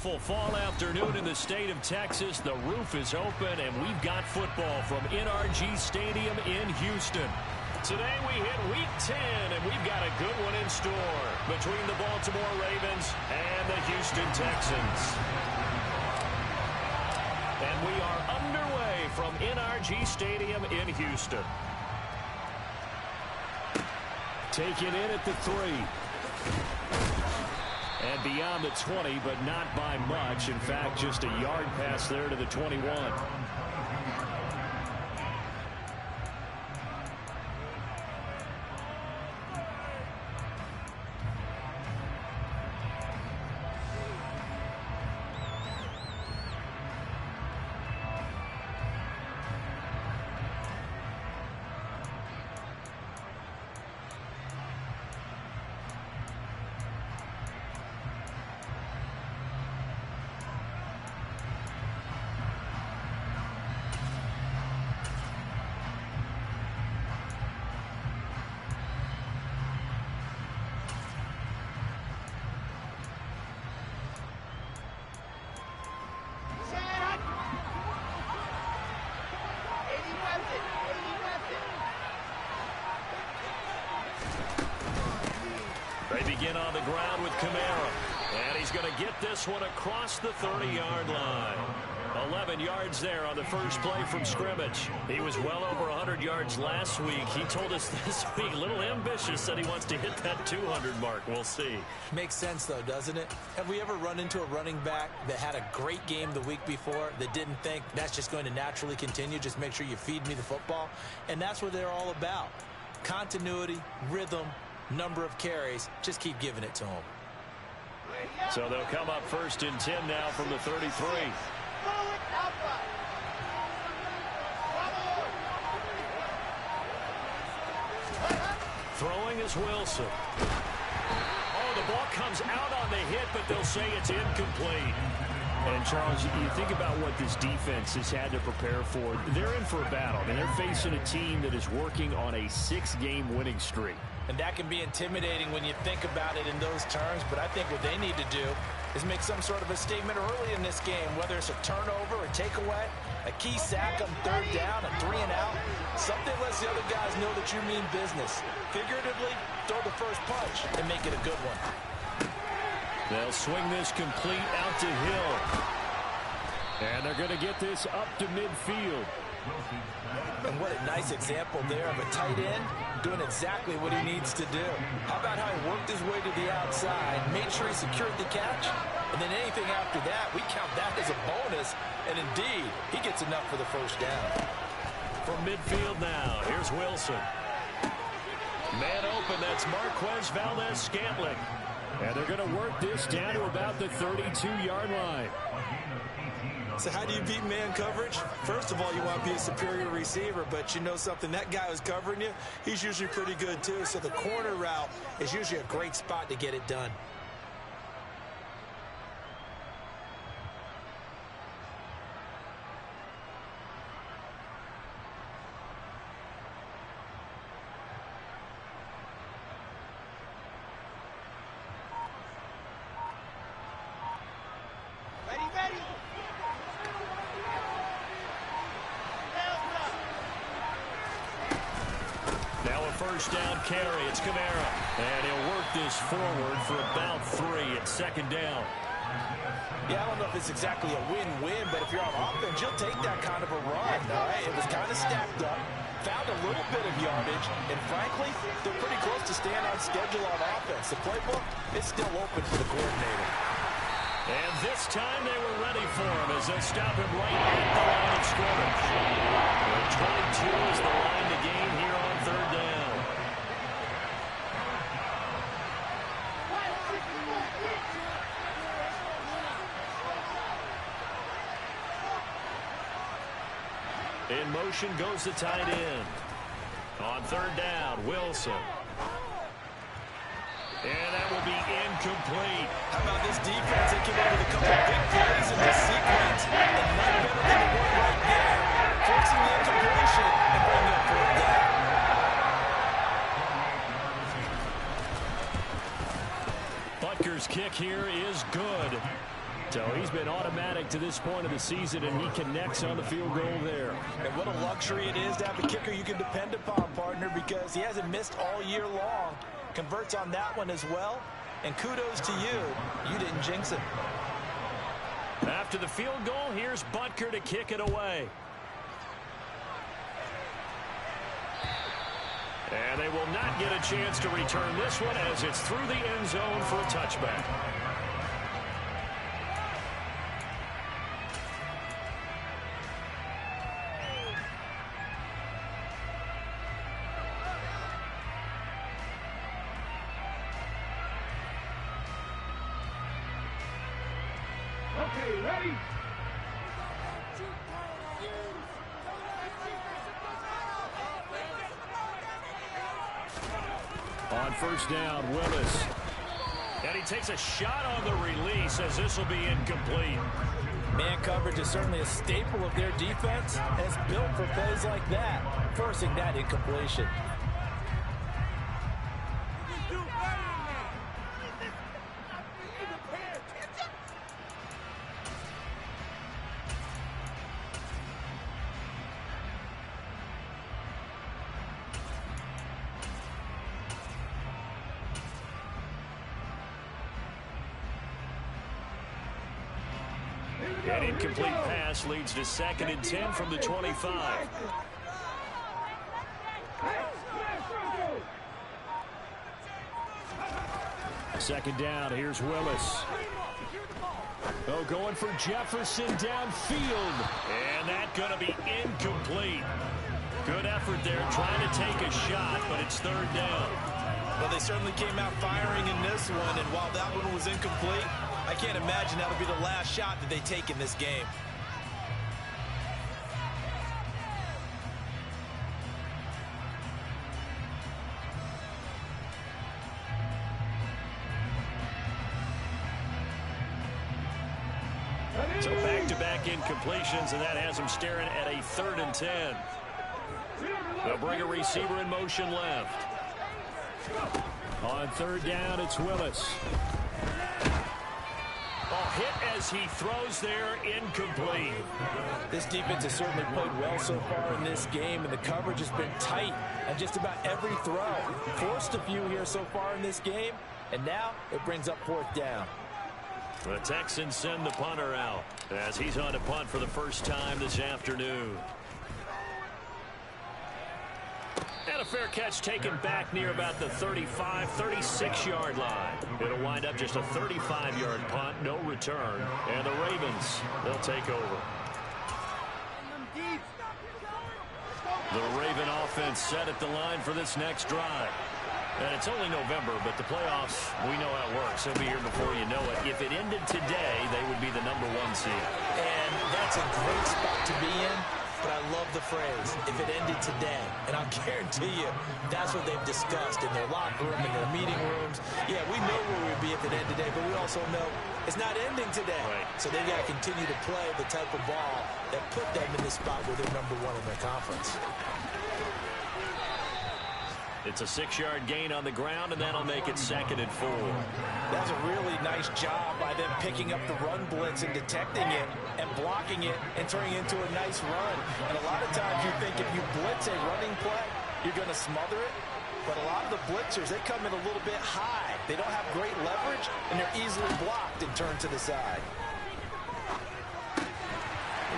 beautiful fall afternoon in the state of Texas. The roof is open, and we've got football from NRG Stadium in Houston. Today we hit Week 10, and we've got a good one in store between the Baltimore Ravens and the Houston Texans. And we are underway from NRG Stadium in Houston. Taken in at the 3. And beyond the 20, but not by much. In fact, just a yard pass there to the 21. Begin on the ground with Kamara. And he's going to get this one across the 30-yard line. 11 yards there on the first play from scrimmage. He was well over 100 yards last week. He told us this week, a little ambitious, said he wants to hit that 200 mark. We'll see. Makes sense, though, doesn't it? Have we ever run into a running back that had a great game the week before that didn't think that's just going to naturally continue? Just make sure you feed me the football. And that's what they're all about. Continuity, rhythm, number of carries. Just keep giving it to them. So they'll come up first and 10 now from the 33. Throwing is Wilson. Oh, the ball comes out on the hit, but they'll say it's incomplete. And, Charles, you think about what this defense has had to prepare for. They're in for a battle, and they're facing a team that is working on a 6-game winning streak. And that can be intimidating when you think about it in those terms, but I think what they need to do is make some sort of a statement early in this game, whether it's a turnover, a takeaway, a key sack on 3rd down, a 3 and out. Something lets the other guys know that you mean business. Figuratively, throw the first punch and make it a good one. They'll swing this complete out to Hill. And they're going to get this up to midfield. And what a nice example there of a tight end doing exactly what he needs to do. How about how he worked his way to the outside, made sure he secured the catch, and then anything after that, we count that as a bonus, and indeed, he gets enough for the first down. From midfield now, here's Wilson. Man open, that's Marquez Valdez-Scantling. And they're going to work this down to about the 32-yard line. So how do you beat man coverage? First of all, you want to be a superior receiver, but you know something, that guy who's covering you, he's usually pretty good too. So the corner route is usually a great spot to get it done. First down carry. It's Kamara. And he'll work this forward for about 3 at 2nd down. Yeah, I don't know if it's exactly a win-win, but if you're on offense, you'll take that kind of a run, all right? It was kind of stacked up, found a little bit of yardage, and frankly, they're pretty close to staying on schedule on offense. The playbook is still open for the coordinator. And this time they were ready for him as they stop him right at the line of scrimmage. 22 is the line to gain here on 3rd down. In motion goes the tight end. On 3rd down, Wilson. And that will be incomplete. How about this defense? They came up with a couple of big plays in this sequence, and none better than the one right there, forcing the incompletion and bringing up 4th down. Butker's kick here is good. So he's been automatic to this point of the season, and he connects on the field goal there. And what a luxury it is to have a kicker you can depend upon, partner, because he hasn't missed all year long. Converts on that one as well. And kudos to you. You didn't jinx it. After the field goal, here's Butker to kick it away. And they will not get a chance to return this one as it's through the end zone for a touchback. Okay, ready? On first down, Willis. And he takes a shot on the release as this will be incomplete. Man coverage is certainly a staple of their defense. It's built for plays like that, forcing that incompletion. An incomplete pass leads to 2nd and 10 from the 25. Second down, here's Willis. Oh, going for Jefferson downfield. And that's going to be incomplete. Good effort there, trying to take a shot, but it's 3rd down. Well, they certainly came out firing in this one, and while that one was incomplete, I can't imagine that'll be the last shot that they take in this game. So back-to-back incompletions, and that has them staring at a 3rd and 10. They'll bring a receiver in motion left. On 3rd down, it's Willis. Hit as he throws there, incomplete. This defense has certainly played well so far in this game, and the coverage has been tight on just about every throw. Forced a few here so far in this game, and now it brings up 4th down. The Texans send the punter out as he's on to punt for the first time this afternoon. And a fair catch taken back near about the 35, 36-yard line. It'll wind up just a 35-yard punt, no return. And the Ravens, they'll take over. The Raven offense set at the line for this next drive. And it's only November, but the playoffs, we know how it works. They'll be here before you know it. If it ended today, they would be the #1 seed. And that's a great spot to be in. But I love the phrase, if it ended today. And I'll guarantee you, that's what they've discussed in their locker room, in their meeting rooms. Yeah, we know where we'd be if it ended today, but we also know it's not ending today. Right. So they've got to continue to play the type of ball that put them in the spot where they're #1 in their conference. It's a 6-yard gain on the ground, and that'll make it 2nd and 4. That's a really nice job by them picking up the run blitz and detecting it and blocking it and turning it into a nice run. And a lot of times you think if you blitz a running play, you're going to smother it. But a lot of the blitzers, they come in a little bit high. They don't have great leverage, and they're easily blocked and turned to the side.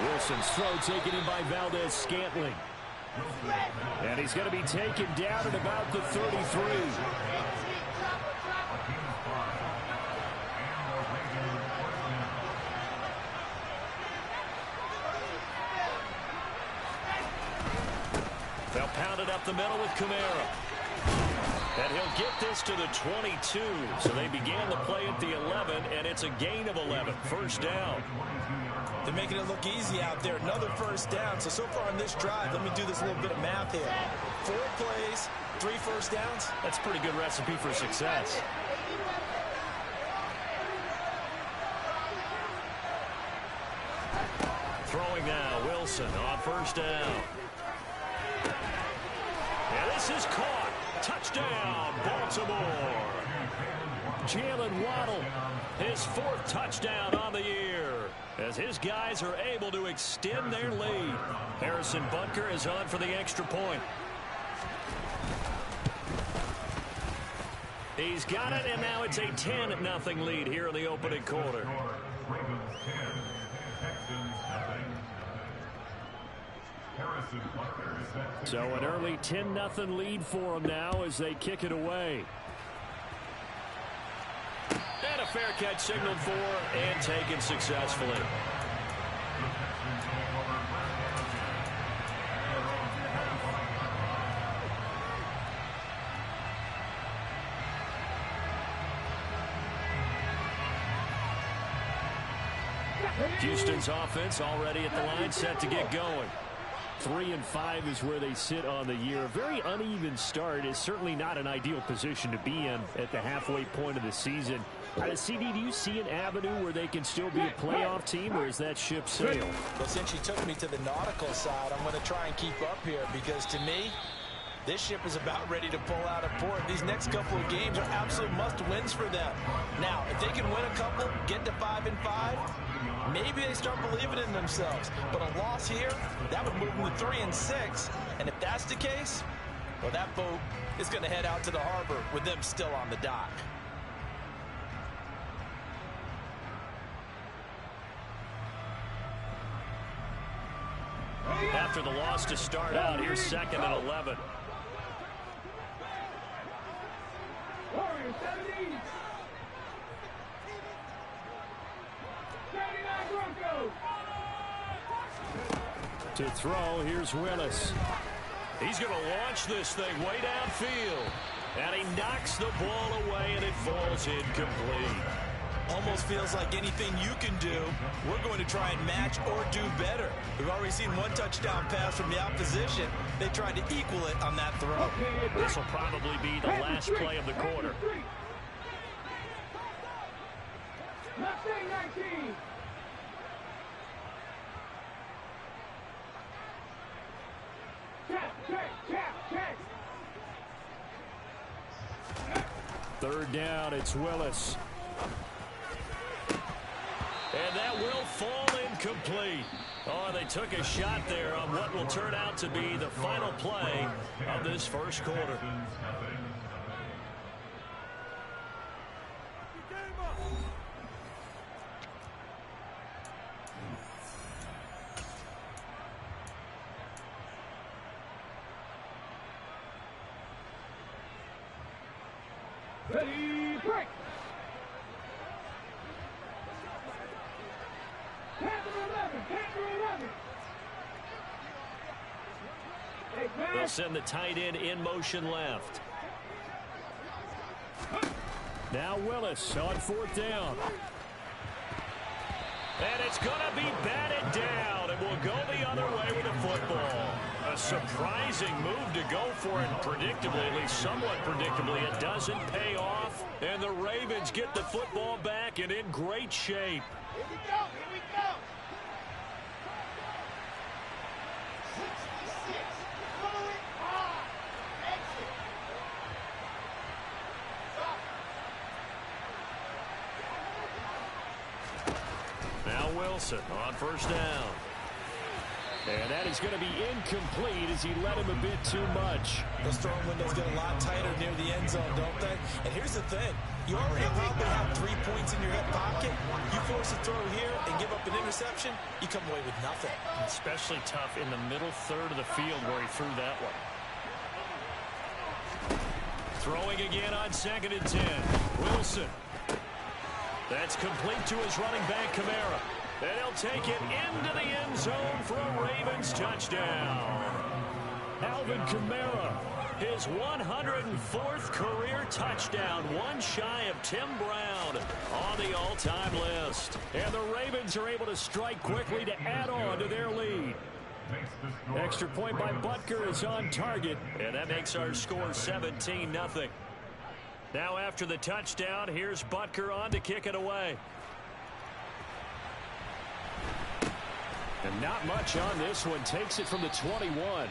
Wilson's throw taken in by Valdez-Scantling. And he's going to be taken down at about the 33. They'll pound it up the middle with Kamara. And he'll get this to the 22. So they began the play at the 11, and it's a gain of 11. First down. They're making it look easy out there. Another first down. So far on this drive, let me do this little bit of math here. 4 plays, 3 first downs. That's a pretty good recipe for success. Throwing now, Wilson on first down. And this is caught. Touchdown, Baltimore. Jalen Waddle, his 4th touchdown on the year, as his guys are able to extend their lead. Harrison Butker is on for the extra point. He's got it, and now it's a 10-0 lead here in the opening quarter. So an early 10-0 lead for them now as they kick it away. And a fair catch signaled for and taken successfully. Houston's offense already at the line, set to get going. 3-5 is where they sit on the year. A very uneven start is certainly not an ideal position to be in at the halfway point of the season. CD, do you see an avenue where they can still be a playoff team, or is that ship sailed? Well, since you took me to the nautical side, I'm going to try and keep up here, because to me, this ship is about ready to pull out of port. These next couple of games are absolute must-wins for them. Now, if they can win a couple, get to 5-5, maybe they start believing in themselves. But a loss here, that would move them to 3-6. And if that's the case, well, that boat is going to head out to the harbor with them still on the dock. After the loss to start out, here's 2nd and 11. To throw, here's Willis. He's going to launch this thing way downfield. And he knocks the ball away, and it falls incomplete. Almost feels like anything you can do, we're going to try and match or do better. We've already seen one touchdown pass from the opposition. They tried to equal it on that throw. This will probably be the last play of the quarter. Third down, it's Willis. And that will fall incomplete. Oh, they took a shot there on what will turn out to be the final play of this first quarter. Ready, break! They'll send the tight end in motion left. Now Willis on 4th down. And it's going to be batted down, and will go the other way with the football. A surprising move to go for it, predictably, at least somewhat predictably. It doesn't pay off, and the Ravens get the football back and in great shape. Here we go, here we go. Now Wilson on 1st down. And that is going to be incomplete as he led him a bit too much. Those throwing windows get a lot tighter near the end zone, don't they? And here's the thing. You already probably have 3 points in your hip pocket. You force a throw here and give up an interception, you come away with nothing. Especially tough in the middle third of the field where he threw that one. Throwing again on 2nd and 10. Wilson. That's complete to his running back, Kamara. And he'll take it into the end zone for a Ravens touchdown. Alvin Kamara, his 104th career touchdown, one shy of Tim Brown on the all-time list. And the Ravens are able to strike quickly to add on to their lead. Extra point by Butker is on target, and that makes our score 17-0. Now after the touchdown, here's Butker on to kick it away. And not much on this one. Takes it from the 21.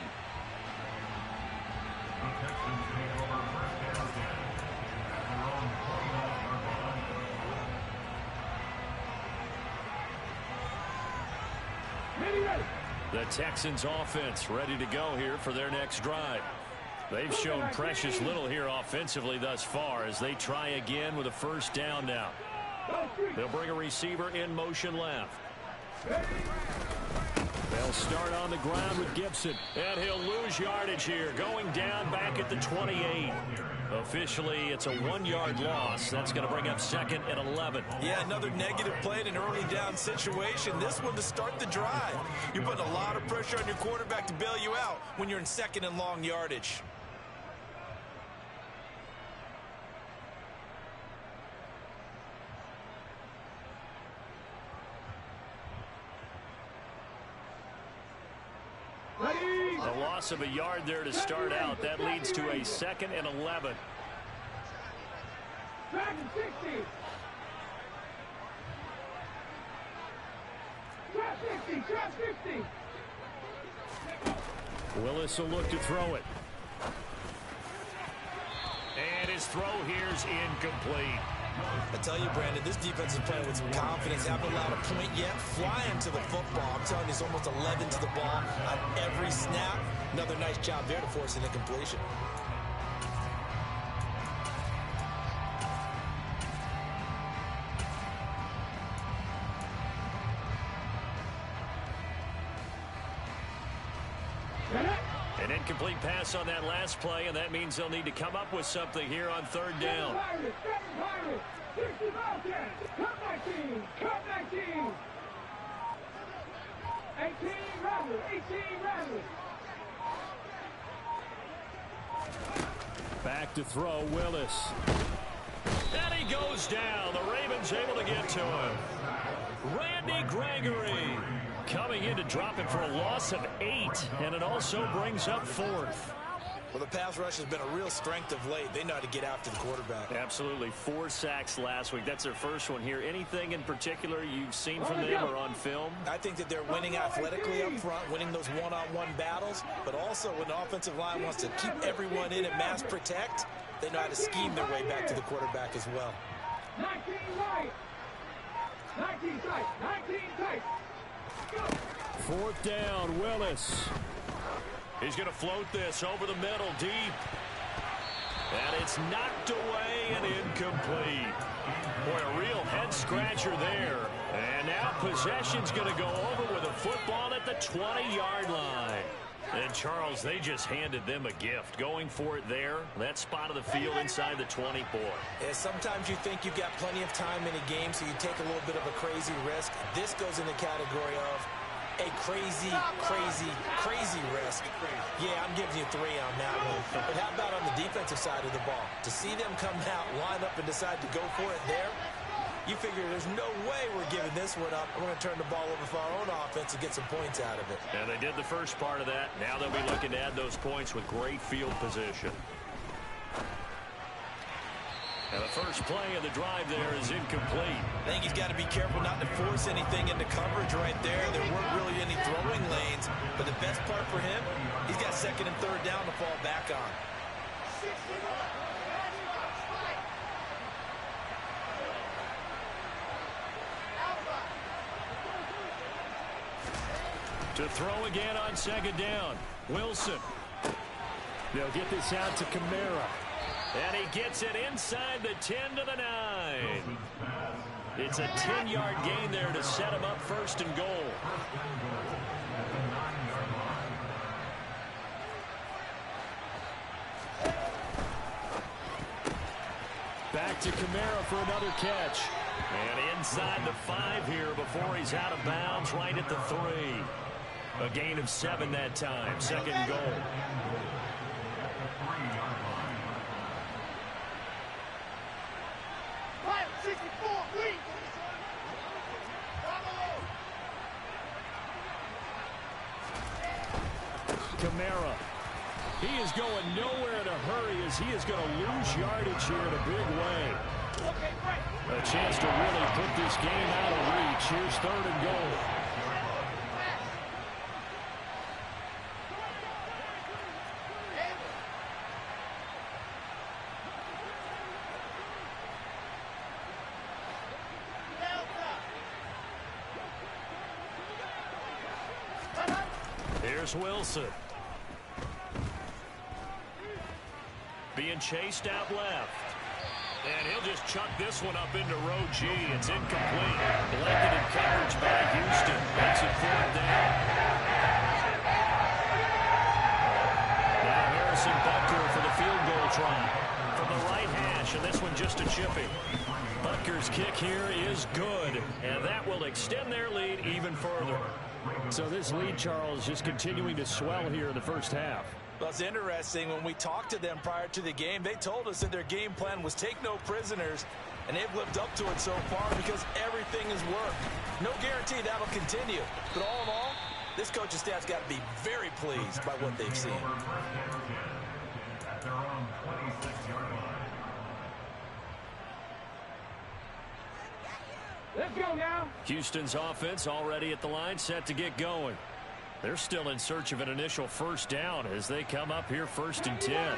The Texans offense ready to go here for their next drive. They've shown precious little here offensively thus far as they try again with a first down now. They'll bring a receiver in motion left. They'll start on the ground with Gibson. And he'll lose yardage here, going down back at the 28. Officially, it's a 1-yard loss. That's going to bring up 2nd and 11. Yeah, another negative play in an early down situation. This one to start the drive. You're putting a lot of pressure on your quarterback to bail you out when you're in 2nd and long yardage. A loss of a yard there to start out. That leads to a 2nd and 11. Willis will look to throw it. And his throw here's incomplete. I tell you, Brandon, this defense is playing with some confidence. Haven't allowed a point yet. Flying to the football. I'm telling you, it's almost 11 to the ball on every snap. Another nice job there to force an incompletion. An incomplete pass on that last play, and that means they'll need to come up with something here on 3rd down. Back to throw, Willis. And he goes down. The Ravens able to get to him. Randy Gregory coming in to drop it for a loss of 8, and it also brings up 4th. Well, the pass rush has been a real strength of late. They know how to get after the quarterback. Absolutely. 4 sacks last week. That's their first one here. Anything in particular you've seen from them or on film? I think that they're winning athletically up front, winning those one-on-one battles, but also when the offensive line wants to keep everyone in and mass protect, they know how to scheme their way back to the quarterback as well. 19 right. 19 tight. 19 tight. 4th down, Willis. He's going to float this over the middle, deep. And it's knocked away and incomplete. Boy, a real head-scratcher there. And now possession's going to go over with a football at the 20-yard line. And, Charles, they just handed them a gift. Going for it there, that spot of the field inside the 24. Yeah, sometimes you think you've got plenty of time in a game, so you take a little bit of a crazy risk. This goes in the category of a crazy risk. Yeah, I'm giving you 3 on that one. But how about on the defensive side of the ball? To see them come out, line up, and decide to go for it there, you figure there's no way we're giving this one up. We're going to turn the ball over for our own offense and get some points out of it. And they did the first part of that. Now they'll be looking to add those points with great field position. And the first play of the drive there is incomplete. I think he's got to be careful not to force anything into coverage right there. There weren't really any throwing lanes. But the best part for him, he's got 2nd and 3rd down to fall back on. To throw again on 2nd down. Wilson. They'll get this out to Kamara. And he gets it inside the 10 to the 9. It's a 10-yard gain there to set him up 1st and goal. Back to Kamara for another catch. And inside the 5 here before he's out of bounds right at the 3. A gain of 7 that time. 2nd and goal. Kamara. He is going nowhere in a hurry as he is going to lose yardage here in a big way. A chance to really put this game out of reach. Here's 3rd and goal. Here's Wilson. Being chased out left. And he'll just chuck this one up into row G. It's incomplete. Blanketed coverage by Houston. Makes it 4th down. Now Harrison Butker for the field goal try. From the right hash, and this one just a chipping. Butker's kick here is good, and that will extend their lead even further. So this lead, Charles, just continuing to swell here in the first half. Well, it's interesting. When we talked to them prior to the game, they told us that their game plan was take no prisoners, and they've lived up to it so far because everything has worked. No guarantee that'll continue, but all in all, this coaching staff's got to be very pleased by what they've seen. Let's go now. Houston's offense already at the line, set to get going. They're still in search of an initial first down as they come up here 1st and 10.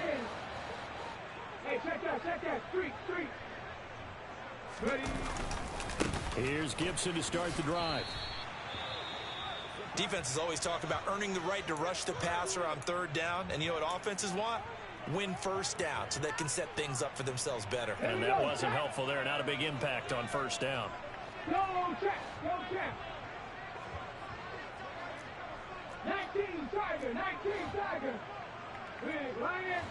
Hey, check that. Street. Ready. Here's Gibson to start the drive. Defenses always talk about earning the right to rush the passer on 3rd down, and you know what offenses want? Win first down so they can set things up for themselves better. And that wasn't helpful there. Not a big impact on 1st down. Go check. 19 Tiger. Big Lion.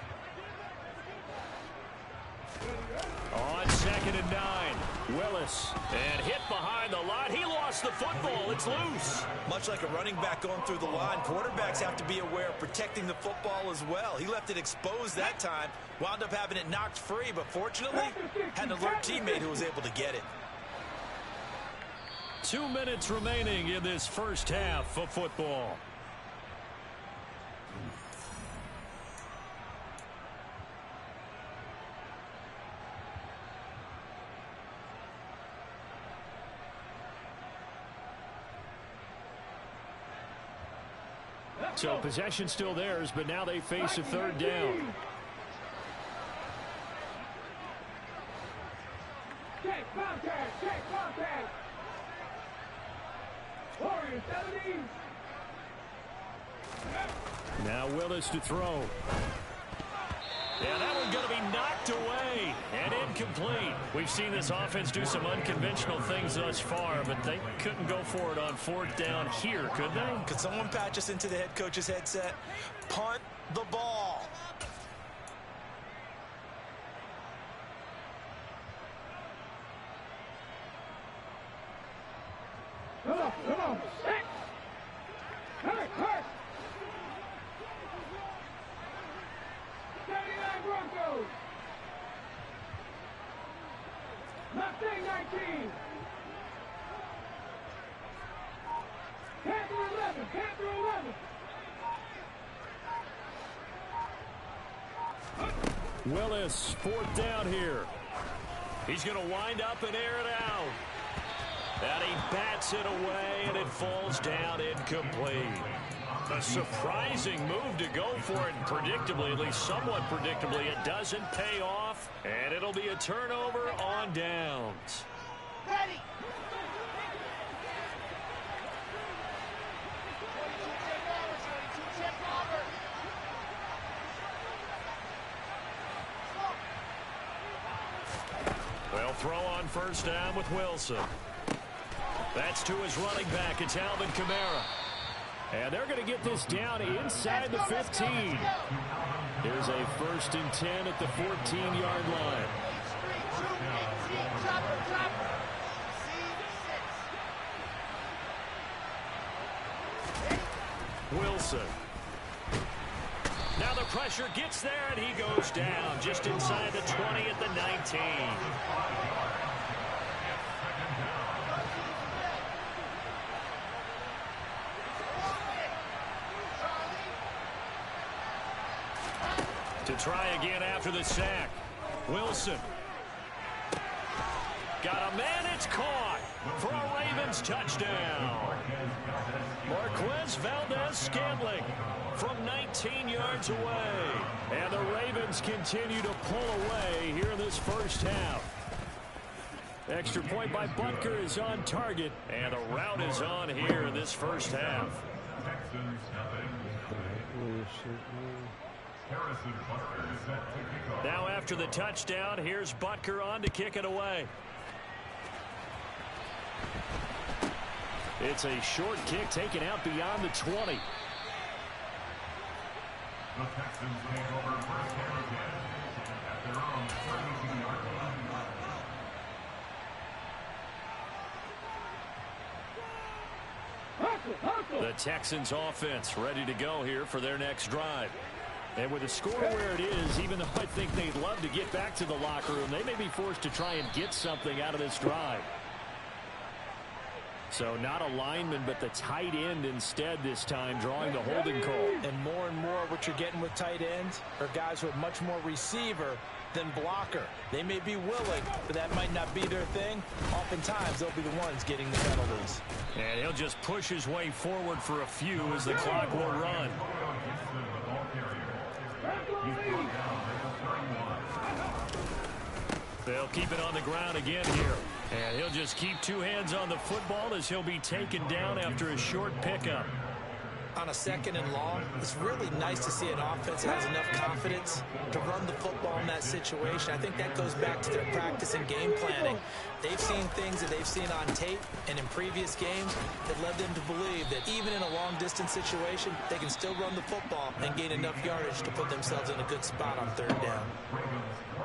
On 2nd and 9. Willis. And hit behind the line. He lost the football. It's loose. Much like a running back going through the line, quarterbacks have to be aware of protecting the football as well. He left it exposed that time. Wound up having it knocked free, but fortunately, had an alert teammate who was able to get it. 2 minutes remaining in this first half of football. So possession still theirs, but now they face a 3rd down. Check contact. Warriors 70. Now Willis to throw. Yeah, that one's going to be knocked away and incomplete. We've seen this offense do some unconventional things thus far, but they couldn't go for it on 4th down here, could they? Could someone patch us into the head coach's headset? Punt the ball. Come on. Set. Hurt. 79 Broncos. Mustang 19. Panther 11. Willis, 4th down here. He's going to wind up and air it out. And he bats it away, and it falls down incomplete. A surprising move to go for it, and predictably, at least somewhat predictably, it doesn't pay off, and it'll be a turnover on downs. Ready. They'll throw on 1st down with Wilson. That's to his running back. It's Alvin Kamara. And they're going to get this down inside the 15. Here's a 1st and 10 at the 14-yard line. Wilson. Now the pressure gets there, and he goes down just inside the 20 at the 19. To try again after the sack. Wilson. Got a man, it's caught for a Ravens touchdown. Marquez Valdez-Scantling from 19 yards away. And the Ravens continue to pull away here in this first half. Extra point by Butker is on target, and the route is on here in this first half. Now after the touchdown, here's Butker on to kick it away. It's a short kick taken out beyond the 20. The Texans take over first down again at their own 32-yard line. The Texans offense ready to go here for their next drive. And with the score where it is, even though I think they'd love to get back to the locker room, they may be forced to try and get something out of this drive. So not a lineman, but the tight end instead this time, drawing the holding call. And more what you're getting with tight ends are guys who are much more receiver than blocker. They may be willing, but that might not be their thing. Oftentimes, they'll be the ones getting the penalties. And he'll just push his way forward for a few as the clock will run. They'll keep it on the ground again here. And he'll just keep two hands on the football as he'll be taken down after a short pickup. On a 2nd and long, it's really nice to see an offense that has enough confidence to run the football in that situation. I think that goes back to their practice and game planning. They've seen things that they've seen on tape and in previous games that led them to believe that even in a long-distance situation, they can still run the football and gain enough yardage to put themselves in a good spot on 3rd down.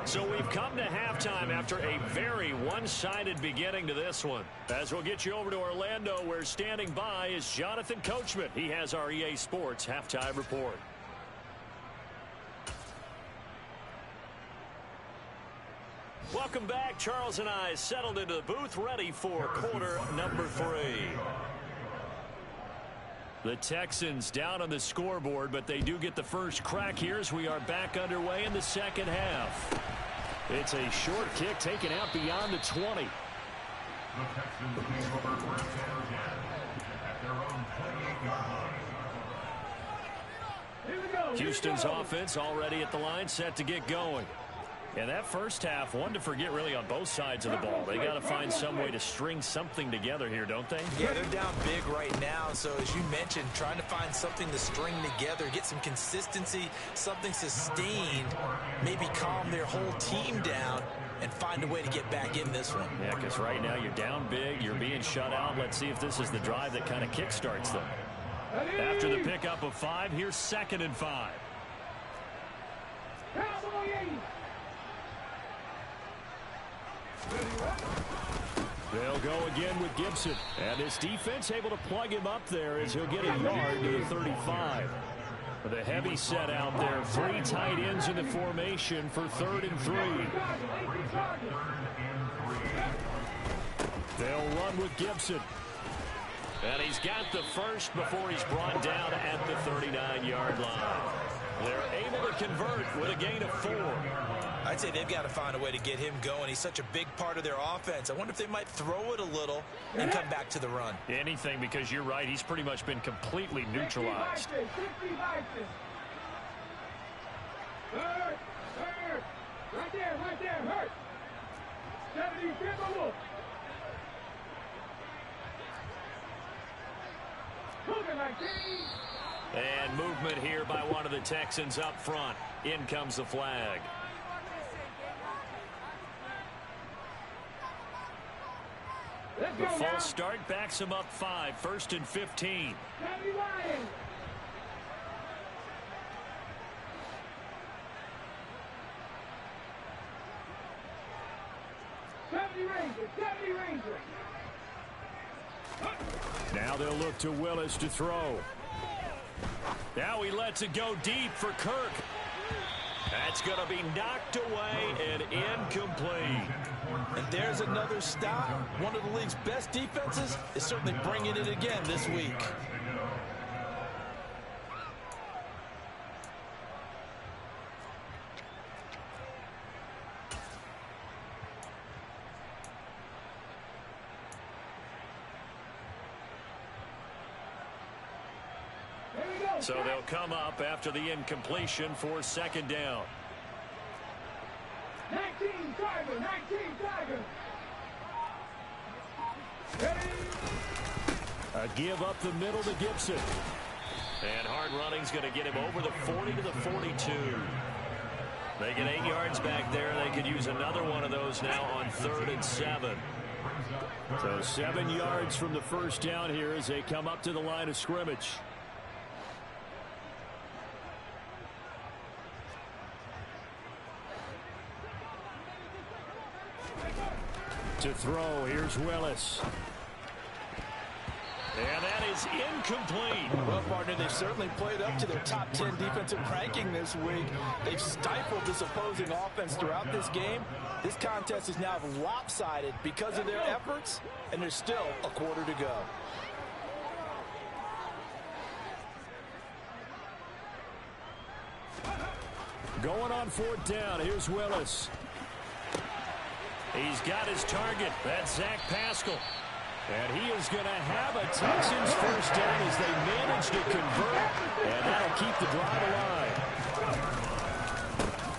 So we've come to halftime after a very one-sided beginning to this one. As we'll get you over to Orlando, where standing by is Jonathan Coachman. He has our EA Sports Halftime Report. Welcome back. Charles and I settled into the booth, ready for quarter number 3. The Texans down on the scoreboard, but they do get the first crack here as we are back underway in the second half. It's a short kick taken out beyond the 20. The Texans take over first down again at their own 28-yard line. Houston's offense already at the line, set to get going. And that first half, one to forget really on both sides of the ball. They got to find some way to string something together here, don't they? Yeah, they're down big right now. So as you mentioned, trying to find something to string together, get some consistency, something sustained, maybe calm their whole team down and find a way to get back in this one. Yeah, because right now you're down big, you're being shut out. Let's see if this is the drive that kind of kickstarts them. After the pickup of 5, here's 2nd and 5. They'll go again with Gibson. And this defense able to plug him up there as he'll get a yard to the 35. With a heavy set out there, 3 tight ends in the formation for 3rd and 3. They'll run with Gibson. And he's got the first before he's brought down at the 39-yard line. They're able to convert with a gain of 4. I'd say they've got to find a way to get him going. He's such a big part of their offense. I wonder if they might throw it a little and come back to the run. Anything, because you're right. He's pretty much been completely neutralized. Hurt. Right there, hurt. 70, Wolf. And movement here by one of the Texans up front. In comes the flag. The false start backs him up 5. 1st and 15. Now they'll look to Willis to throw. Now he lets it go deep for Kirk. That's going to be knocked away and incomplete. And there's another stop. One of the league's best defenses is certainly bringing it again this week. So they'll come up after the incompletion for 2nd down. 19 Tiger. A give up the middle to Gibson. And hard running's going to get him over the 40 to the 42. They get 8 yards back there. They could use another one of those now on 3rd and 7. So 7 yards from the first down here as they come up to the line of scrimmage. To throw, here's Willis. And that is incomplete. Well, partner, they've certainly played up to their top 10 defensive ranking this week. They've stifled this opposing offense throughout this game. This contest is now lopsided because of their efforts, and there's still a quarter to go. Going on 4th down, here's Willis. He's got his target. That's Zach Pascal. And he is going to have a Texans first down as they manage to convert. And that'll keep the drive alive.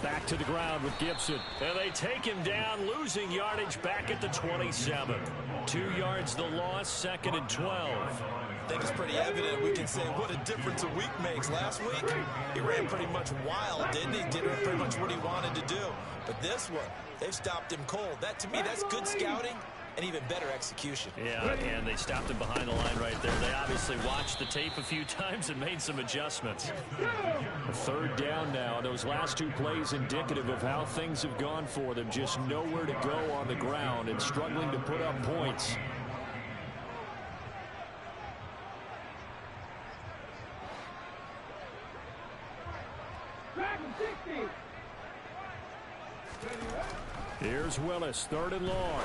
Back to the ground with Gibson. And they take him down, losing yardage back at the 27. 2 yards the loss, 2nd and 12. I think it's pretty evident. We can say what a difference a week makes. Last week, he ran pretty much wild, didn't he? Did pretty much what he wanted to do. But this one, they've stopped him cold. That, to me, that's good scouting and even better execution. Yeah, and they stopped him behind the line right there. They obviously watched the tape a few times and made some adjustments. 3rd down now. Those last 2 plays indicative of how things have gone for them. Just nowhere to go on the ground and struggling to put up points. Here's Willis, 3rd and long.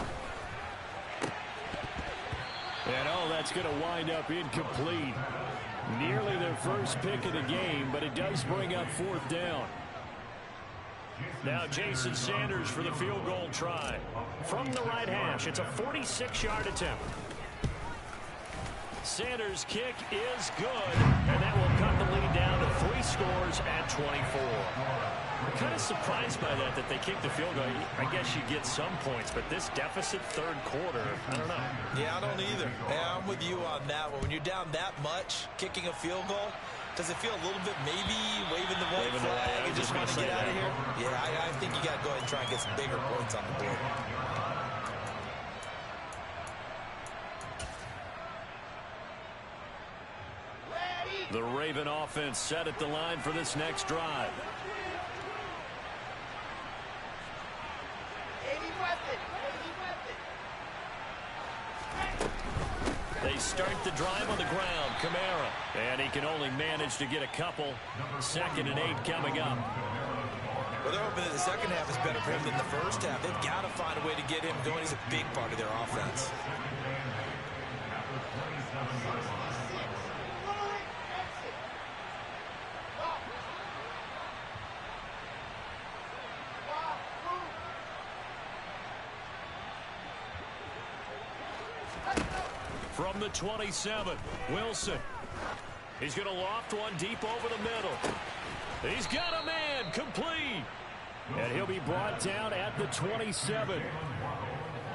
And that's going to wind up incomplete. Nearly their first pick of the game, but it does bring up 4th down. Now Jason Sanders for the field goal try. From the right hash, it's a 46-yard attempt. Sanders' kick is good, and that will cut the lead down to 3 scores at 24. I'm kind of surprised by that they kicked the field goal. I guess you get some points, but this deficit 3rd quarter, I don't know. Yeah, I don't either. Yeah, I'm with you on that one. When you're down that much, kicking a field goal, does it feel a little bit maybe waving the white flag and just want to get out of here? Yeah, I think you got to go ahead and try and get some bigger points on the board. The Raven offense set at the line for this next drive. They start the drive on the ground. Kamara. And he can only manage to get a couple. 2nd and 8 coming up. Well, they're hoping that the second half is better for him than the first half. They've got to find a way to get him going. He's a big part of their offense. From the 27, Wilson. He's going to loft one deep over the middle. He's got a man, complete. And he'll be brought down at the 27.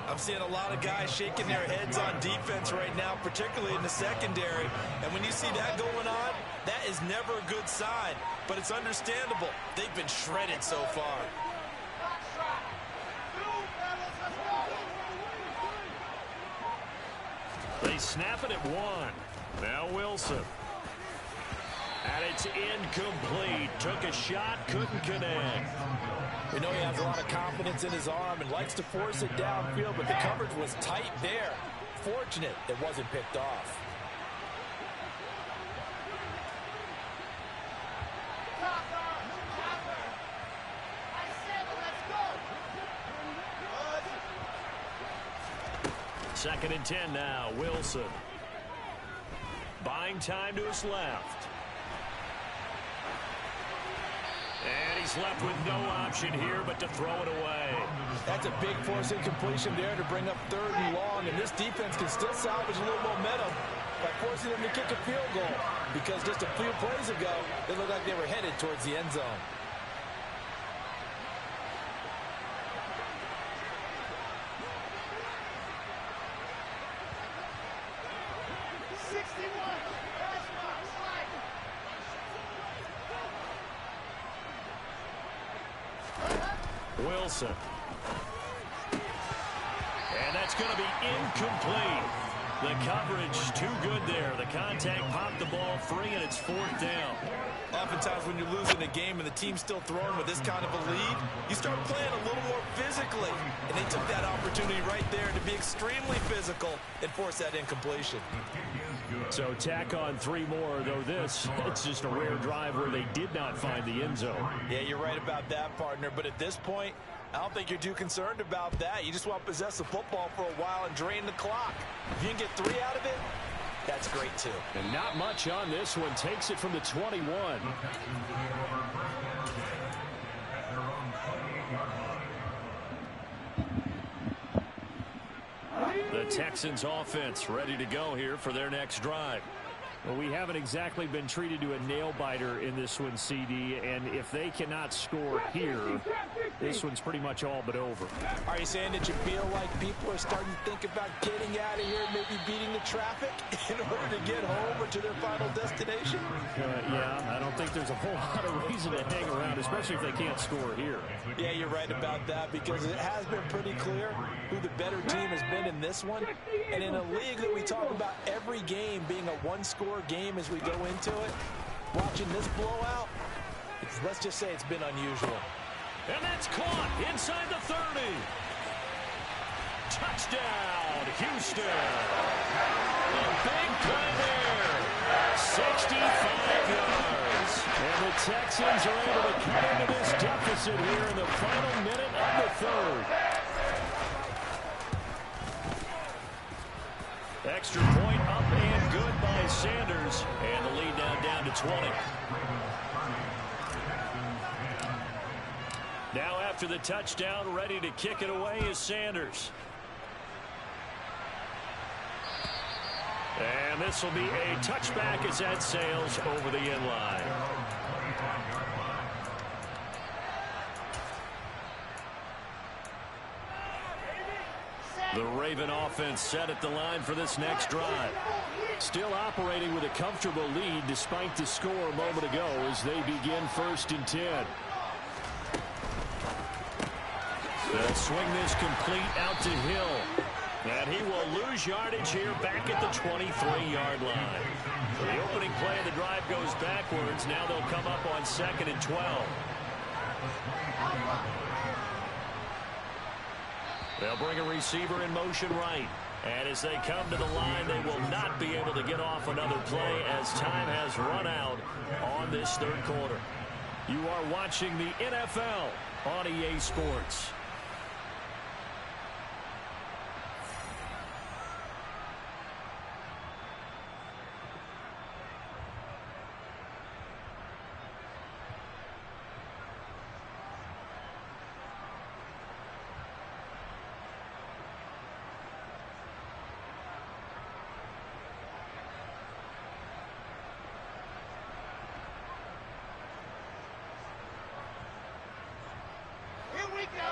I'm seeing a lot of guys shaking their heads on defense right now, particularly in the secondary. And when you see that going on, that is never a good sign. But it's understandable. They've been shredded so far. They snap it at 1. Now Wilson. And it's incomplete. Took a shot, couldn't connect. We know he has a lot of confidence in his arm and likes to force it downfield, but the coverage was tight there. Fortunate it wasn't picked off. Second and 10 now. Wilson. Buying time to his left. And he's left with no option here but to throw it away. That's a big force incompletion there to bring up 3rd and long, and this defense can still salvage a little momentum by forcing them to kick a field goal, because just a few plays ago, they looked like they were headed towards the end zone. Wilson. And that's going to be incomplete. The coverage too good there. The contact popped the ball free, and it's 4th down. Oftentimes when you're losing a game and the team's still throwing with this kind of a lead, you start playing a little more physically. And they took that opportunity right there to be extremely physical and force that incompletion. So tack on 3 more, though it's just a rare drive where they did not find the end zone. Yeah, you're right about that, partner. But at this point, I don't think you're too concerned about that. You just want to possess the football for a while and drain the clock. If you can get 3 out of it, that's great, too. And not much on this one. Takes it from the 21. The Texans offense ready to go here for their next drive. Well, we haven't exactly been treated to a nail-biter in this one, CD, and if they cannot score here, this one's pretty much all but over. Are you saying that you feel like people are starting to think about getting out of here, maybe beating the traffic in order to get home or to their final destination? Yeah, I don't think there's a whole lot of reason to hang around, especially if they can't score here. Yeah, you're right about that, because it has been pretty clear who the better team has been in this one. And in a league that we talk about every game being a one-score game as we go into it, watching this blowout, let's just say it's been unusual. And that's caught inside the 30. Touchdown, Houston. A big play there. 65 yards. And the Texans are able to cut into this deficit here in the final minute of the 3rd. Extra point up and good by Sanders. And the lead now down to 20. Now after the touchdown, ready to kick it away is Sanders. And this will be a touchback as that sails over the end line. The Raven offense set at the line for this next drive. Still operating with a comfortable lead despite the score a moment ago as they begin 1st and 10. They'll swing this complete out to Hill. And he will lose yardage here back at the 23-yard line. The opening play of the drive goes backwards. Now they'll come up on 2nd and 12. They'll bring a receiver in motion right. And as they come to the line, they will not be able to get off another play as time has run out on this 3rd quarter. You are watching the NFL on EA Sports.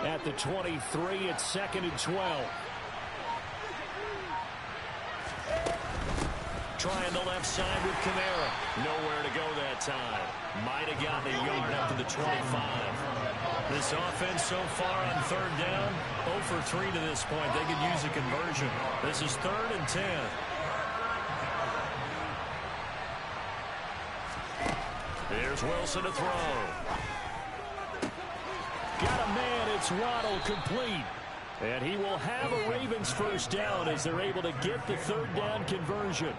At the 23, it's 2nd and 12. Trying the left side with Kamara. Nowhere to go that time. Might have gotten a yard up to the 25. This offense so far on 3rd down, 0 for 3 to this point. They could use a conversion. This is 3rd and 10. Here's Wilson to throw. Got a man, it's Waddle, complete. And he will have a Ravens 1st down as they're able to get the 3rd down conversion.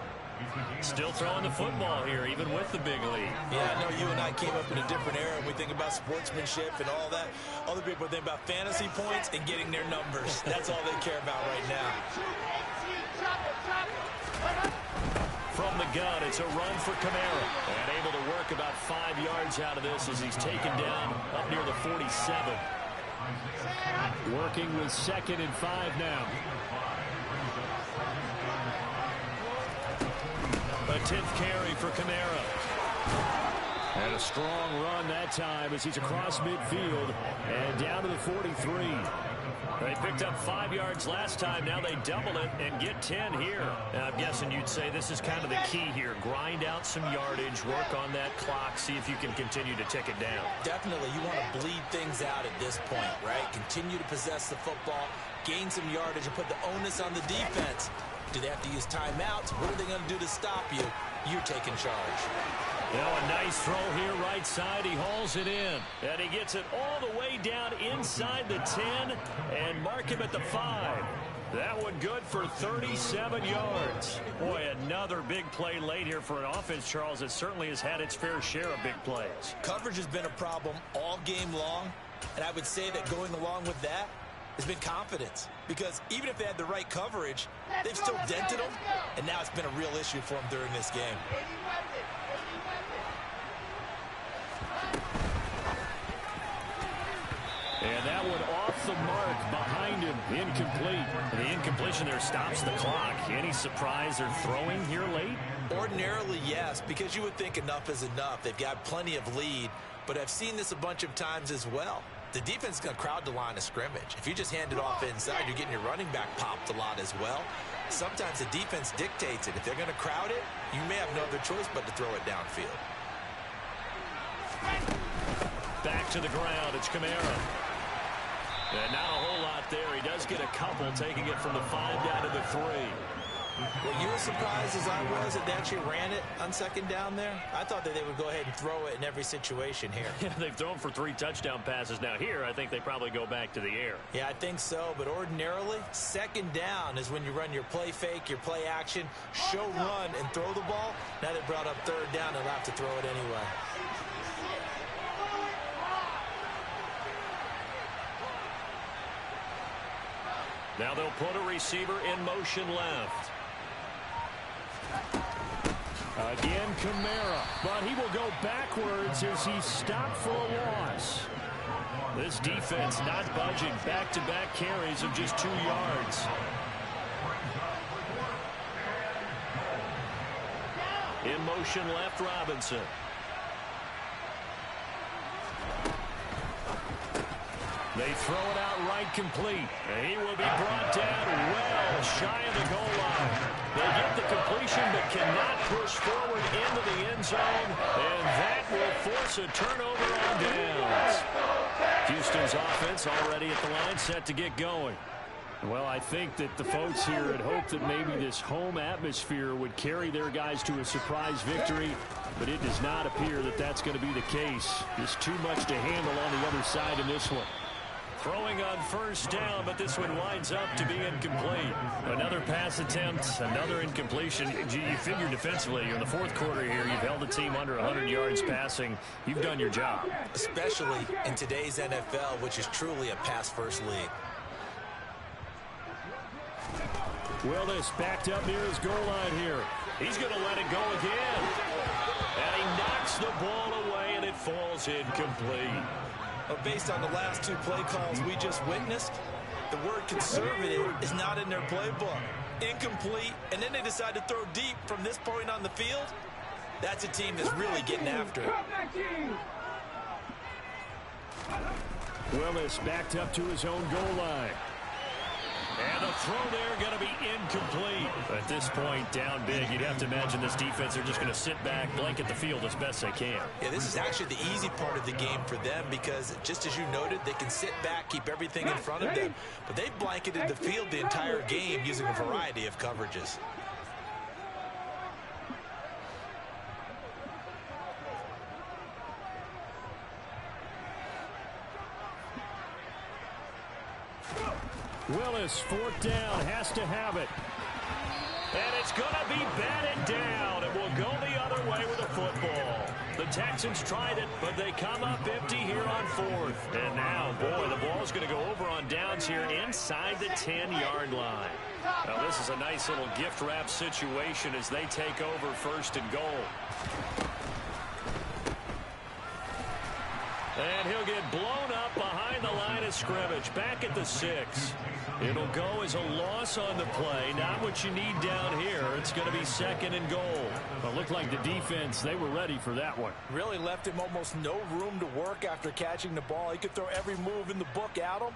Still throwing the football here, even with the big lead. Yeah, I know you and I came up in a different era, and we think about sportsmanship and all that. Other people think about fantasy points and getting their numbers. That's all they care about right now. From the gun, it's a run for Kamara. And able to work about 5 yards out of this as he's taken down up near the 47. Working with 2nd and 5 now. A 10th carry for Kamara. And a strong run that time as he's across midfield and down to the 43. They picked up 5 yards last time. Now they double it and get 10 here. I'm guessing you'd say this is kind of the key here. Grind out some yardage, work on that clock, see if you can continue to tick it down. Definitely. You want to bleed things out at this point, right? Continue to possess the football, gain some yardage, and put the onus on the defense. Do they have to use timeouts? What are they going to do to stop you? You're taking charge. Now a nice throw here right side. He hauls it in. And he gets it all the way down inside the 10 and mark him at the 5. That one good for 37 yards. Boy, another big play late here for an offense, Charles, that certainly has had its fair share of big plays. Coverage has been a problem all game long, and I would say that going along with that has been confidence. Because even if they had the right coverage, they've still dented them, and now it's been a real issue for them during this game. And that one off the mark behind him, incomplete. The incompletion there stops the clock. Any surprise they're throwing here late? Ordinarily, yes, because you would think enough is enough. They've got plenty of lead, but I've seen this a bunch of times as well. The defense is going to crowd the line of scrimmage. If you just hand it off inside, you're getting your running back popped a lot as well. Sometimes the defense dictates it. If they're going to crowd it, you may have no other choice but to throw it downfield. Back to the ground. It's Kamara. And not a whole lot there. He does get a couple, taking it from the 5 down to the 3. Were you as surprised as I was that they actually ran it on second down there? I thought that they would go ahead and throw it in every situation here. Yeah, they've thrown for 3 touchdown passes. Now here, I think they probably go back to the air. Yeah, I think so. But ordinarily, second down is when you run your play fake, your play action, show run, and throw the ball. Now they brought up third down. They'll have to throw it anyway. Now they'll put a receiver in motion left. Again, Kamara, but he will go backwards as he stopped for a loss. This defense not budging. Back-to-back carries of just 2 yards. In motion left, Robinson. They throw it out right complete. And he will be brought down well shy of the goal line. They get the completion but cannot push forward into the end zone. And that will force a turnover on downs. Houston's offense already at the line, set to get going. Well, I think that the folks here had hoped that maybe this home atmosphere would carry their guys to a surprise victory, but it does not appear that that's going to be the case. Just too much to handle on the other side in this one. Throwing on first down, but this one winds up to be incomplete. Another pass attempt, another incompletion. You figure defensively, in the fourth quarter here, you've held the team under 100 yards passing. You've done your job. Especially in today's NFL, which is truly a pass-first league. Willis backed up near his goal line here. He's going to let it go again. And he knocks the ball away, and it falls incomplete. But based on the last 2 play calls we just witnessed, the word conservative is not in their playbook. Incomplete, and then they decide to throw deep from this point on the field. That's a team that's really getting after it. Willis backed up to his own goal line. And the throw there going to be incomplete. At this point, down big, you'd have to imagine this defense, they're just going to sit back, blanket the field as best they can. Yeah, this is actually the easy part of the game for them because, just as you noted, they can sit back, keep everything in front of them. But they've blanketed the field the entire game using a variety of coverages. Willis, fourth down, has to have it. And it's going to be batted down. It will go the other way with a football. The Texans tried it, but they come up empty here on fourth. And now, boy, the ball's going to go over on downs here inside the 10-yard line. Now, this is a nice little gift wrap situation as they take over first and goal. And he'll get blown up behind the line of scrimmage, back at the 6. It'll go as a loss on the play. Not what you need down here. It's going to be second and goal. But it looked like the defense, they were ready for that one. Really left him almost no room to work after catching the ball. He could throw every move in the book at him.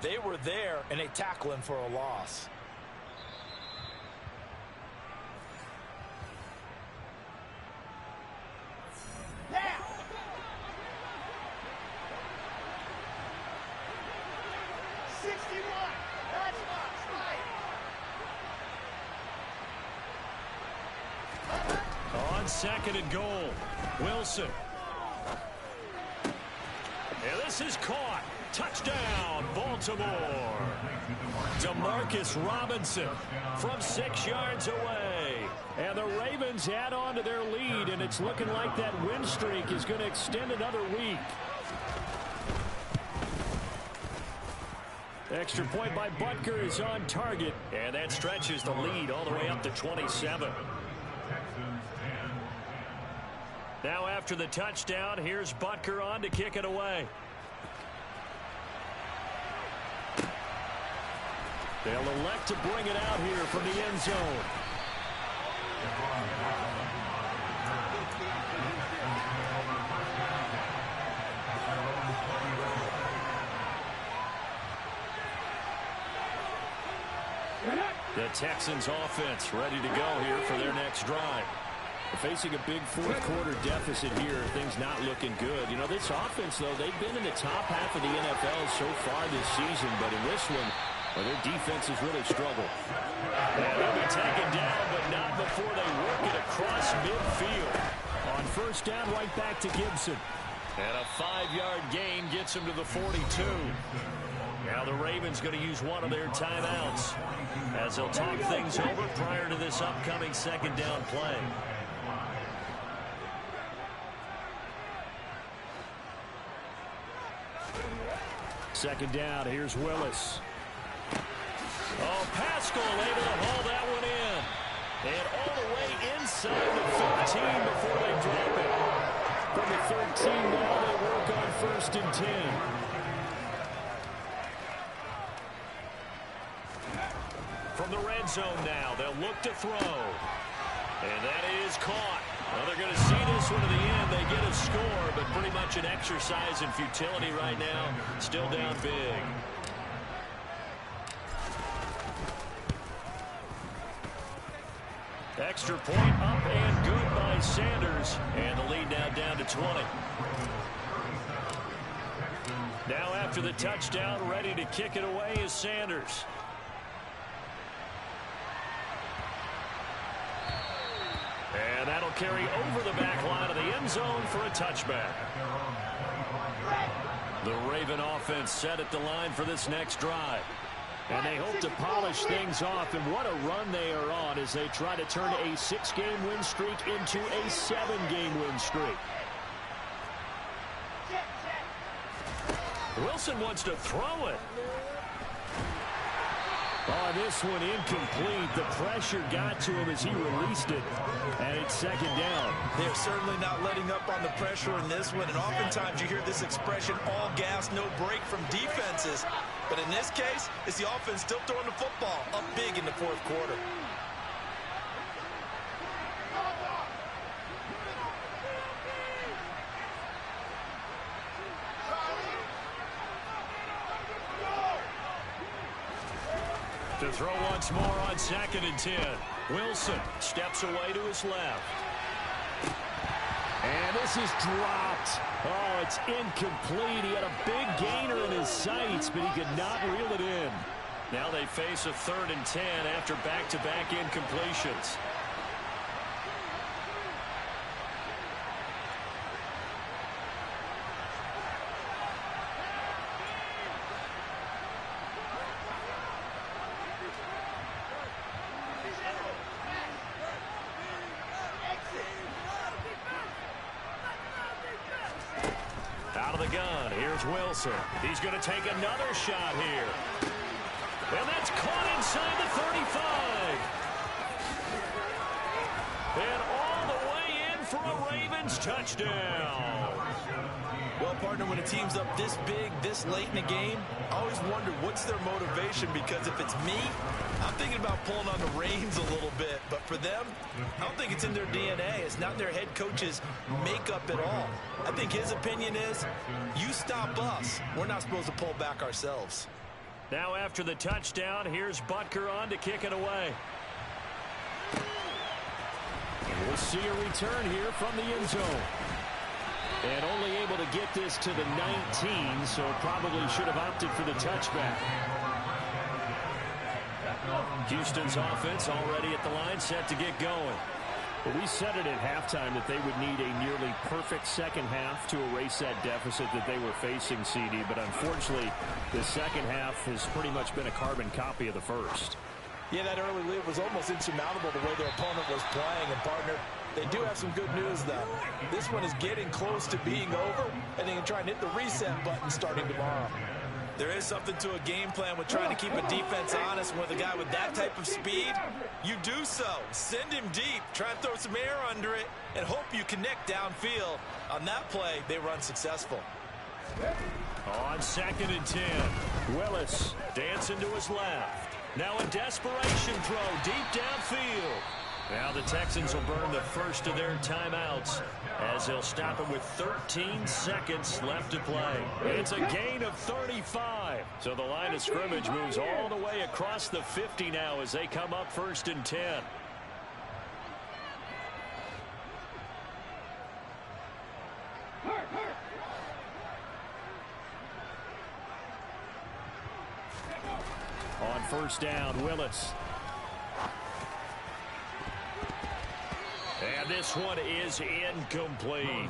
They were there, and they tackle him for a loss. On second and goal, Wilson. And this is caught. Touchdown, Baltimore. Demarcus Robinson from 6 yards away. And the Ravens add on to their lead, and it's looking like that win streak is going to extend another week. Extra point by Butker is on target, and that stretches the lead all the way up to 27. Now after the touchdown, here's Butker on to kick it away. They'll elect to bring it out here from the end zone. The Texans offense ready to go here for their next drive. Facing a big fourth-quarter deficit here, things not looking good. You know, this offense, though, they've been in the top half of the NFL so far this season, but in this one, well, their defense has really struggled. And they'll be taken down, but not before they work it across midfield. On first down, right back to Gibson. And a 5-yard gain gets him to the 42. Now the Ravens going to use one of their timeouts as they'll talk things over prior to this upcoming second down play. Second down, here's Willis. Oh, Pascal able to haul that one in. And all the way inside the 15 before they drop it. From the 13, now they work on first and 10. From the red zone now, they'll look to throw. And that is caught. Well, they're going to see this one to the end. They get a score, but pretty much an exercise in futility right now. Still down big. Extra point up and good by Sanders. And the lead now down to 20. Now after the touchdown, ready to kick it away is Sanders. And that'll carry over the back line of the end zone for a touchback. The Raven offense set at the line for this next drive. And they hope to polish things off. And what a run they are on as they try to turn a 6-game win streak into a 7-game win streak. Wilson wants to throw it. Oh, this one incomplete. The pressure got to him as he released it. And it's second down. They're certainly not letting up on the pressure in this one. And oftentimes you hear this expression, all gas, no break from defenses. But in this case, it's the offense still throwing the football up big in the fourth quarter. To throw once more on second and 10. Wilson steps away to his left. And this is dropped. Oh, it's incomplete. He had a big gainer in his sights, but he could not reel it in. Now they face a 3rd and 10 after back-to-back incompletions. Wilson. He's going to take another shot here. And that's caught inside the 35. And all the way in for a Ravens touchdown. Well, partner, when a team's up this big, this late in the game, I always wonder what's their motivation, because if it's me, I'm thinking about pulling on the reins a little bit. But for them, I don't think it's in their DNA. It's not their head coach's makeup at all. I think his opinion is, you stop us, we're not supposed to pull back ourselves. Now after the touchdown, here's Butker on to kick it away. And we'll see a return here from the end zone. And only able to get this to the 19, so probably should have opted for the touchback. Houston's offense already at the line, set to get going. Well, we said it at halftime that they would need a nearly perfect second half to erase that deficit that they were facing, CD. But unfortunately, the second half has pretty much been a carbon copy of the first. Yeah, that early lead was almost insurmountable the way their opponent was playing. And, partner, they do have some good news, though. This one is getting close to being over, and they can try and hit the reset button starting tomorrow. There is something to a game plan with trying to keep a defense honest. With a guy with that type of speed, you do so. Send him deep, try and throw some air under it, and hope you connect downfield. On that play, they were unsuccessful. On 2nd and 10, Willis dancing to his left. Now a desperation throw deep downfield. Now the Texans will burn the first of their timeouts as they'll stop it with 13 seconds left to play. It's a gain of 35. So the line of scrimmage moves all the way across the 50 now as they come up 1st and 10. On 1st down, Willis. And this one is incomplete.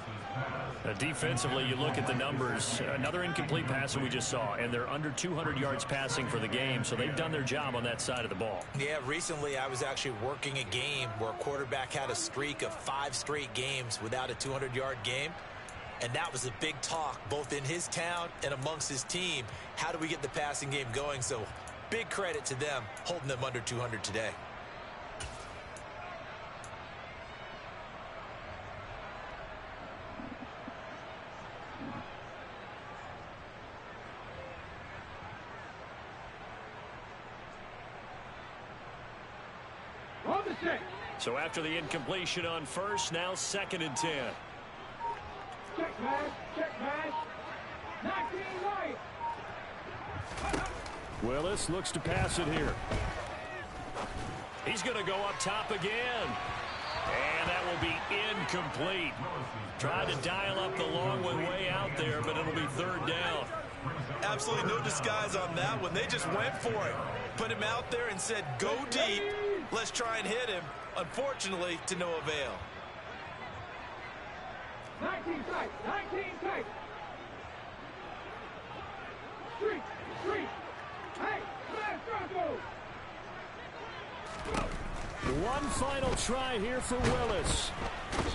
Defensively, you look at the numbers. Another incomplete pass that we just saw, and they're under 200 yards passing for the game, so they've done their job on that side of the ball. Yeah, recently I was actually working a game where a quarterback had a streak of 5 straight games without a 200-yard game. And that was a big talk, both in his town and amongst his team. How do we get the passing game going? So big credit to them holding them under 200 today. So after the incompletion on 1st, now 2nd and 10. Check pass, 19 right. Willis looks to pass it here. He's going to go up top again. And that will be incomplete. Tried to dial up the long one way out there, but it'll be 3rd down. Absolutely no disguise on that one. They just went for it. Put him out there and said, go deep. Let's try and hit him. Unfortunately, to no avail. 19 tight, 19 tight. Street. Hey, let's go. One final try here for Willis.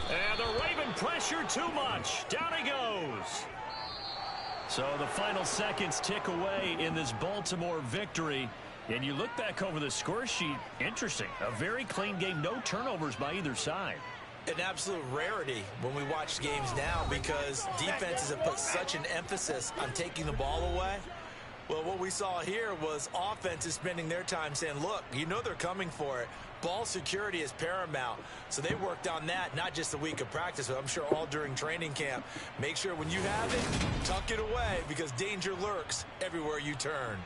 And the Raven pressure too much. Down he goes. So the final seconds tick away in this Baltimore victory. And you look back over the score sheet, interesting. A very clean game, no turnovers by either side. An absolute rarity when we watch games now because defenses have put such an emphasis on taking the ball away. Well, what we saw here was offenses spending their time saying, look, you know they're coming for it. Ball security is paramount. So they worked on that, not just a week of practice, but I'm sure all during training camp. Make sure when you have it, tuck it away because danger lurks everywhere you turn.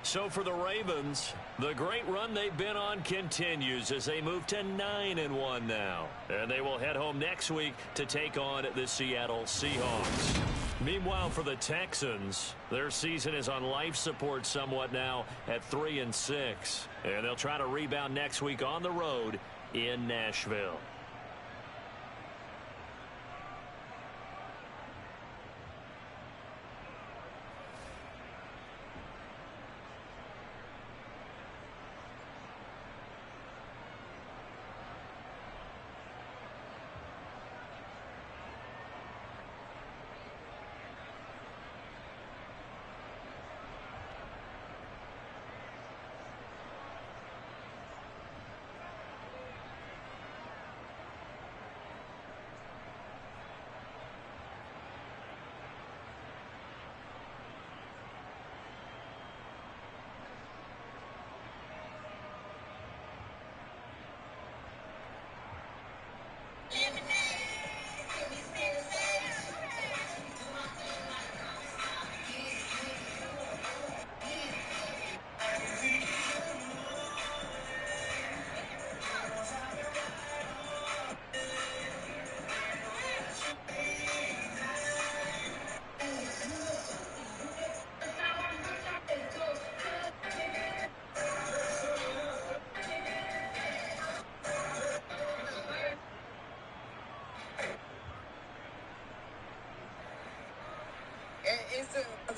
So for the Ravens, the great run they've been on continues as they move to 9-1 now. And they will head home next week to take on the Seattle Seahawks. Meanwhile, for the Texans, their season is on life support somewhat now at 3-6. And they'll try to rebound next week on the road in Nashville.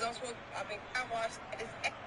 don't smoke. I watch.